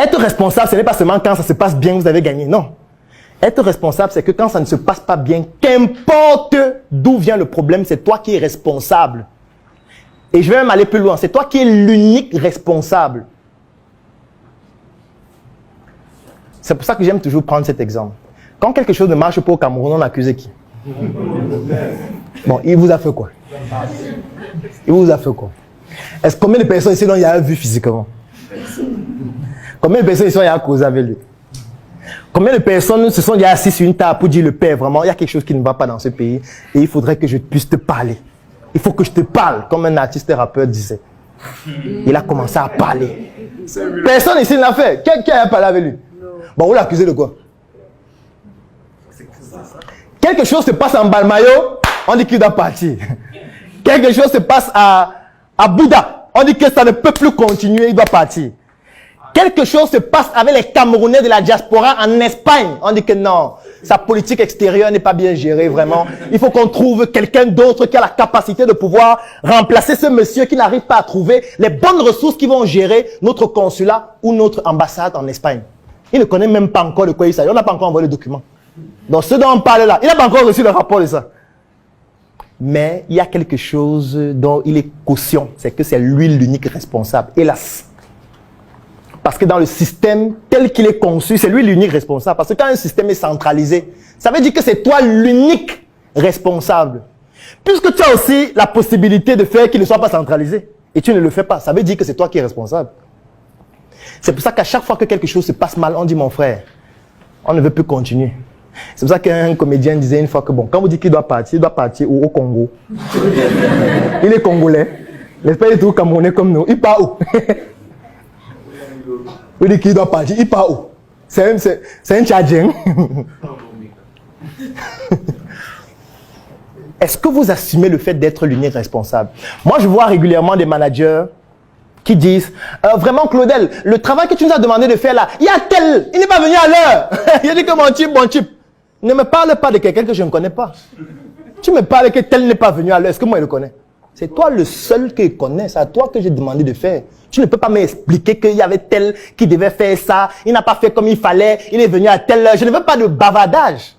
Être responsable, ce n'est pas seulement quand ça se passe bien, vous avez gagné. Non. Être responsable, c'est que quand ça ne se passe pas bien, qu'importe d'où vient le problème, c'est toi qui es responsable. Et je vais même aller plus loin. C'est toi qui es l'unique responsable. C'est pour ça que j'aime toujours prendre cet exemple. Quand quelque chose ne marche pas au Cameroun, on accuse qui? Bon, il vous a fait quoi? Il vous a fait quoi? Est-ce combien de personnes ici dont il y a vu physiquement? Combien de personnes ici il y a causé avec lui? Combien de personnes se sont déjà assises sur une table pour dire le père, vraiment, il y a quelque chose qui ne va pas dans ce pays et il faudrait que je puisse te parler. Il faut que je te parle, comme un artiste et rappeur disait. Il a commencé à parler. Personne ici ne l'a fait. Qui a parlé avec lui? Bon, vous l'accusez de quoi? Quelque chose se passe en Balmayo, on dit qu'il doit partir. Quelque chose se passe à Bouddha, on dit que ça ne peut plus continuer, il doit partir. Quelque chose se passe avec les Camerounais de la diaspora en Espagne, on dit que non, sa politique extérieure n'est pas bien gérée vraiment. Il faut qu'on trouve quelqu'un d'autre qui a la capacité de pouvoir remplacer ce monsieur qui n'arrive pas à trouver les bonnes ressources qui vont gérer notre consulat ou notre ambassade en Espagne. Il ne connaît même pas encore de quoi il s'agit. On n'a pas encore envoyé le document. Donc ce dont on parle là, il n'a pas encore reçu le rapport de ça. Mais il y a quelque chose dont il est caution, c'est que c'est lui l'unique responsable, hélas. Parce que dans le système tel qu'il est conçu, c'est lui l'unique responsable. Parce que quand un système est centralisé, ça veut dire que c'est toi l'unique responsable. Puisque tu as aussi la possibilité de faire qu'il ne soit pas centralisé, et tu ne le fais pas, ça veut dire que c'est toi qui es responsable. C'est pour ça qu'à chaque fois que quelque chose se passe mal, on dit mon frère, on ne veut plus continuer. C'est pour ça qu'un comédien disait une fois que bon, quand vous dites qu'il doit partir au Congo. Il est congolais. L'espèce est tout camerounais comme nous. Il part où? Il dit qu'il doit partir. Il part où? C'est un Tchadien. Est-ce que vous assumez le fait d'être l'unique responsable? Moi, je vois régulièrement des managers qui disent vraiment Claudel, le travail que tu nous as demandé de faire là, il y a tel, il n'est pas venu à l'heure. Il dit que mon type, ne me parle pas de quelqu'un que je ne connais pas. Tu me parles que tel n'est pas venu à l'heure, est-ce que moi je le connais? C'est toi le seul que je connais, c'est à toi que j'ai demandé de faire. Tu ne peux pas m'expliquer qu'il y avait tel qui devait faire ça, il n'a pas fait comme il fallait, il est venu à telle heure. Je ne veux pas de bavardage.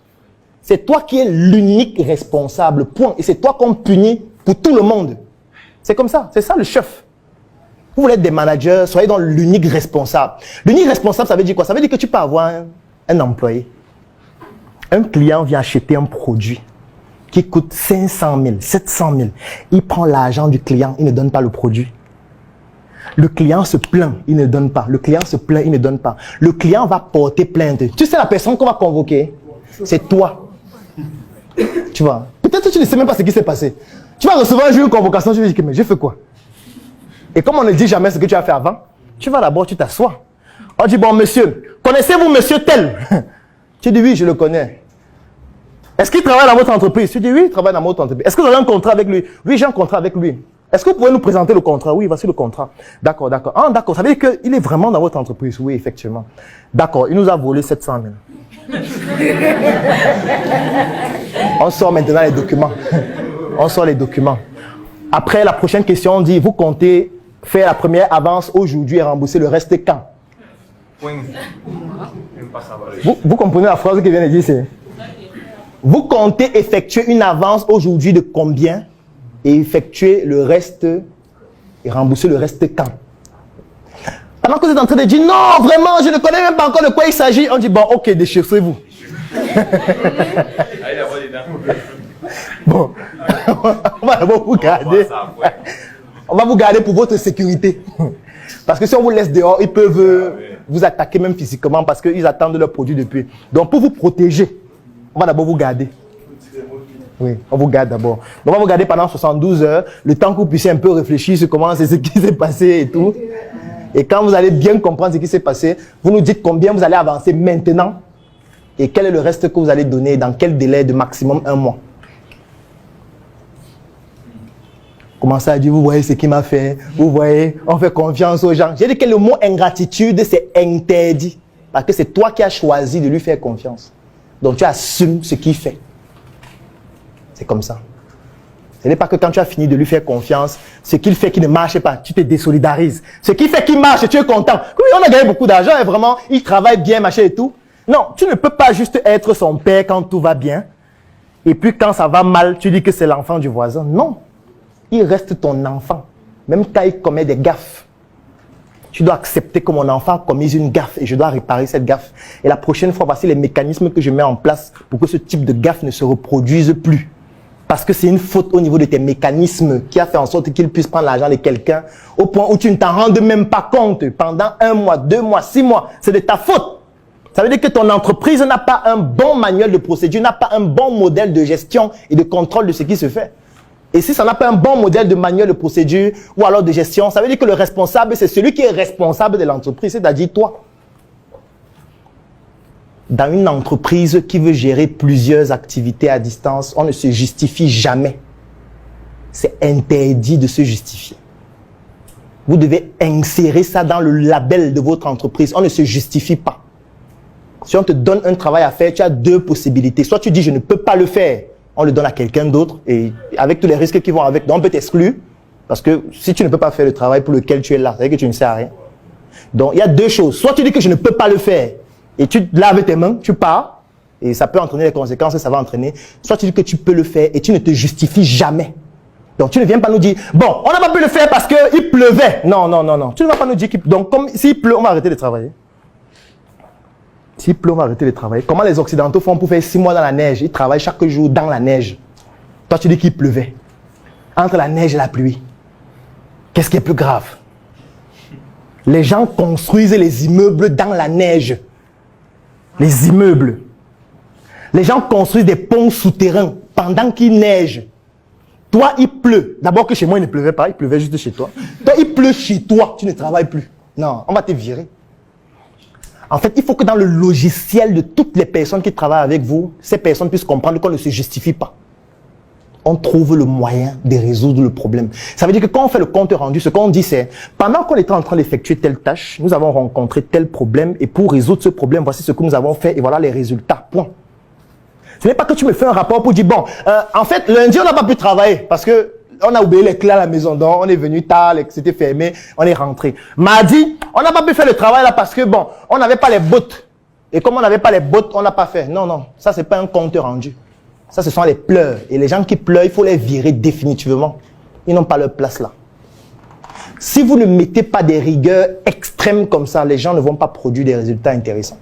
C'est toi qui es l'unique responsable, point. Et c'est toi qu'on punit pour tout le monde. C'est comme ça, c'est ça le chef. Vous voulez être des managers, soyez dans l'unique responsable. L'unique responsable, ça veut dire quoi? Ça veut dire que tu peux avoir un employé. Un client vient acheter un produit qui coûte 500 000, 700 000. Il prend l'argent du client, il ne donne pas le produit. Le client se plaint, il ne donne pas. Le client se plaint, il ne donne pas. Le client va porter plainte. Tu sais la personne qu'on va convoquer? C'est toi. Tu vois? Peut-être que tu ne sais même pas ce qui s'est passé. Tu vas recevoir un jour une convocation, tu vas dire, mais j'ai fait quoi? Et comme on ne dit jamais ce que tu as fait avant, tu vas d'abord, tu t'assois. On dit, bon monsieur, connaissez-vous monsieur tel? Tu dis, oui, je le connais. Est-ce qu'il travaille dans votre entreprise? Tu dis, oui, il travaille dans votre entreprise. Est-ce que vous avez un contrat avec lui? Oui, j'ai un contrat avec lui. Est-ce que vous pouvez nous présenter le contrat? Oui, voici le contrat. D'accord, d'accord. Ah, d'accord, ça veut dire qu'il est vraiment dans votre entreprise? Oui, effectivement. D'accord, il nous a volé 700 000. On sort maintenant les documents. On sort les documents. Après, la prochaine question, on dit, vous comptez faire la première avance aujourd'hui et rembourser le reste quand? Vous comprenez la phrase que vient de dire, c'est vous comptez effectuer une avance aujourd'hui de combien et effectuer le reste et rembourser le reste quand? Pendant que vous êtes en train de dire non, vraiment, je ne connais même pas encore de quoi il s'agit, on dit bon, ok, déchirez-vous. Bon, on va d'abord vous garder. On va vous garder pour votre sécurité. Parce que si on vous laisse dehors, ils peuvent vous attaquer même physiquement parce qu'ils attendent leur produit depuis. Donc pour vous protéger, on va d'abord vous garder. Oui, on vous garde d'abord. Donc on va vous garder pendant 72 heures, le temps que vous puissiez un peu réfléchir sur comment c'est ce qui s'est passé et tout. Et quand vous allez bien comprendre ce qui s'est passé, vous nous dites combien vous allez avancer maintenant et quel est le reste que vous allez donner, dans quel délai de maximum 1 mois. Commencez à dire, vous voyez ce qu'il m'a fait, vous voyez, on fait confiance aux gens. J'ai dit que le mot ingratitude, c'est interdit. Parce que c'est toi qui as choisi de lui faire confiance. Donc tu assumes ce qu'il fait. C'est comme ça. Ce n'est pas que quand tu as fini de lui faire confiance, ce qu'il fait qui ne marche pas, tu te désolidarises. Ce qu'il fait qui marche, tu es content. Oui, on a gagné beaucoup d'argent et vraiment, il travaille bien, machin et tout. Non, tu ne peux pas juste être son père quand tout va bien. Et puis quand ça va mal, tu dis que c'est l'enfant du voisin. Non, il reste ton enfant. Même quand il commet des gaffes. Tu dois accepter que mon enfant a commis une gaffe et je dois réparer cette gaffe. Et la prochaine fois, voici les mécanismes que je mets en place pour que ce type de gaffe ne se reproduise plus. Parce que c'est une faute au niveau de tes mécanismes qui a fait en sorte qu'il puisse prendre l'argent de quelqu'un au point où tu ne t'en rendes même pas compte. Pendant 1 mois, 2 mois, 6 mois, c'est de ta faute. Ça veut dire que ton entreprise n'a pas un bon manuel de procédure, n'a pas un bon modèle de gestion et de contrôle de ce qui se fait. Et si ça n'a pas un bon modèle de manuel de procédure ou alors de gestion, ça veut dire que le responsable, c'est celui qui est responsable de l'entreprise, c'est-à-dire toi. Dans une entreprise qui veut gérer plusieurs activités à distance, on ne se justifie jamais. C'est interdit de se justifier. Vous devez insérer ça dans le label de votre entreprise. On ne se justifie pas. Si on te donne un travail à faire, tu as 2 possibilités. Soit tu dis je ne peux pas le faire, on le donne à quelqu'un d'autre et avec tous les risques qui vont avec, donc on peut t'exclure parce que si tu ne peux pas faire le travail pour lequel tu es là, c'est-à-dire que tu ne sers à rien. Donc il y a 2 choses. Soit tu dis que je ne peux pas le faire et tu laves tes mains, tu pars et ça peut entraîner les conséquences et ça va entraîner. Soit tu dis que tu peux le faire et tu ne te justifies jamais. Donc tu ne viens pas nous dire bon, on n'a pas pu le faire parce qu'il pleuvait. Non, non, non, non. Tu ne vas pas nous dire qu'il donc comme s'il pleut, on va arrêter de travailler. S'il pleut, on va arrêter de travailler. Comment les Occidentaux font pour faire 6 mois dans la neige? Ils travaillent chaque jour dans la neige. Toi, tu dis qu'il pleuvait. Entre la neige et la pluie, qu'est-ce qui est plus grave? Les gens construisent les immeubles dans la neige. Les immeubles. Les gens construisent des ponts souterrains pendant qu'il neige. Toi, il pleut. D'abord que chez moi, il ne pleuvait pas. Il pleuvait juste chez toi. Toi, il pleut chez toi. Tu ne travailles plus. Non, on va te virer. En fait, il faut que dans le logiciel de toutes les personnes qui travaillent avec vous, ces personnes puissent comprendre qu'on ne se justifie pas. On trouve le moyen de résoudre le problème. Ça veut dire que quand on fait le compte rendu, ce qu'on dit c'est, pendant qu'on était en train d'effectuer telle tâche, nous avons rencontré tel problème et pour résoudre ce problème, voici ce que nous avons fait et voilà les résultats. Point. Ce n'est pas que tu me fais un rapport pour dire, bon, en fait, lundi, on n'a pas pu travailler parce que on a oublié les clés à la maison, donc on est venu tard, c'était fermé, on est rentré. Mardi, on n'a pas pu faire le travail là parce que bon, on n'avait pas les bottes. Et comme on n'avait pas les bottes, on n'a pas fait. Non, non, ça c'est pas un compte rendu. Ça ce sont les pleurs. Et les gens qui pleurent, il faut les virer définitivement. Ils n'ont pas leur place là. Si vous ne mettez pas des rigueurs extrêmes comme ça, les gens ne vont pas produire des résultats intéressants.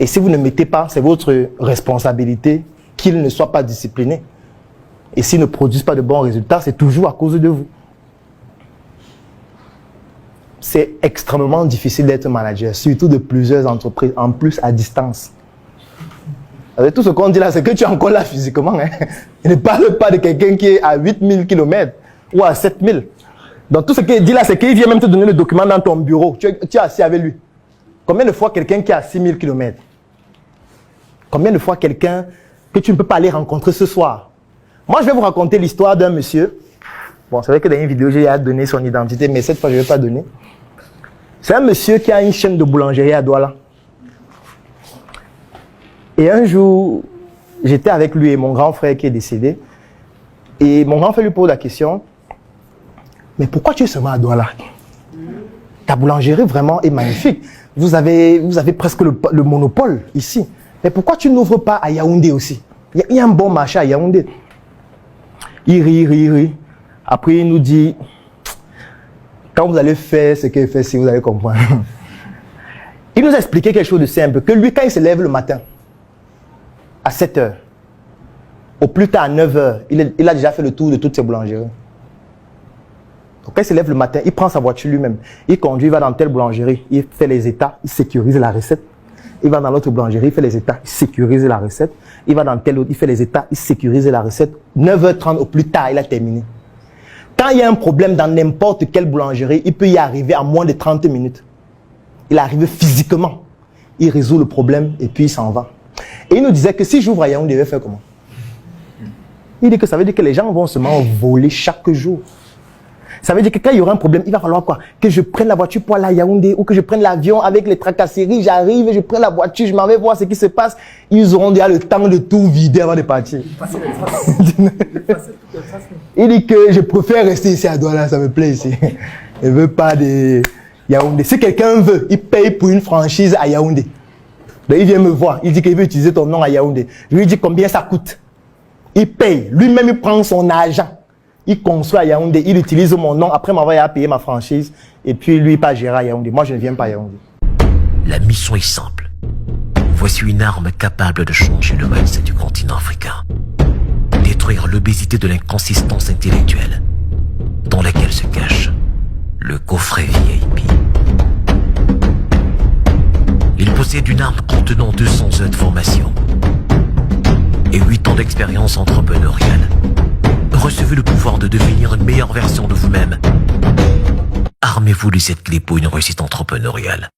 Et si vous ne mettez pas, c'est votre responsabilité qu'ils ne soient pas disciplinés. Et s'ils ne produisent pas de bons résultats, c'est toujours à cause de vous. C'est extrêmement difficile d'être manager, surtout de plusieurs entreprises, en plus à distance. Avec tout ce qu'on dit là, c'est que tu es encore là physiquement. Hein. Il ne parle pas de quelqu'un qui est à 8000 km ou à 7000. Donc tout ce qu'il dit là, c'est qu'il vient même te donner le document dans ton bureau. Tu es assis avec lui. Combien de fois quelqu'un qui est à 6000 km? Combien de fois quelqu'un que tu ne peux pas aller rencontrer ce soir? Moi, je vais vous raconter l'histoire d'un monsieur. Bon, c'est vrai que dans une vidéo, j'ai donné son identité, mais cette fois, je ne vais pas donner. C'est un monsieur qui a une chaîne de boulangerie à Douala. Et un jour, j'étais avec lui et mon grand frère qui est décédé. Et mon grand frère lui pose la question, mais pourquoi tu es seulement à Douala? Ta boulangerie vraiment est magnifique. Vous avez presque le monopole ici. Mais pourquoi tu n'ouvres pas à Yaoundé aussi? Il y a un bon marché à Yaoundé. Il rit. Après, il nous dit, quand vous allez faire ce qu'il fait, si vous allez comprendre. Il nous a expliqué quelque chose de simple, que lui, quand il se lève le matin, à 7 h, au plus tard à 9 h, il a déjà fait le tour de toutes ses boulangeries. Donc quand il se lève le matin, il prend sa voiture lui-même. Il conduit, il va dans telle boulangerie, il fait les états, il sécurise la recette. Il va dans l'autre boulangerie, il fait les états, il sécurise la recette. Il va dans telle autre, il fait les états, il sécurise la recette. 9 h 30 au plus tard, il a terminé. Quand il y a un problème dans n'importe quelle boulangerie, il peut y arriver en moins de 30 minutes. Il arrive physiquement. Il résout le problème et puis il s'en va. Et il nous disait que si j'ouvre à Yaoundé, il devait faire comment? Il dit que ça veut dire que les gens vont seulement voler chaque jour. Ça veut dire que quand il y aura un problème, il va falloir quoi? Que je prenne la voiture pour aller à Yaoundé ou que je prenne l'avion avec les tracasseries, j'arrive, je prends la voiture, je m'en vais voir ce qui se passe. Ils auront déjà le temps de tout vider avant de partir. Il dit que je préfère rester ici à Douala, ça me plaît ici. Je ne veux pas de Yaoundé. Si quelqu'un veut, il paye pour une franchise à Yaoundé. Donc, il vient me voir, il dit qu'il veut utiliser ton nom à Yaoundé. Je lui dis combien ça coûte. Il paye, lui-même il prend son argent. Il construit à Yaoundé, il utilise mon nom, après m'avoir payé ma franchise, et puis lui il pas gérer à Yaoundé. Moi je ne viens pas à Yaoundé. La mission est simple. Voici une arme capable de changer le mindset du continent africain. Détruire l'obésité de l'inconsistance intellectuelle, dans laquelle se cache le coffret VIP. Il possède une arme contenant 200 heures de formation et 8 ans d'expérience entrepreneuriale. Recevez le pouvoir de devenir une meilleure version de vous-même. Armez-vous de cette clé pour une réussite entrepreneuriale.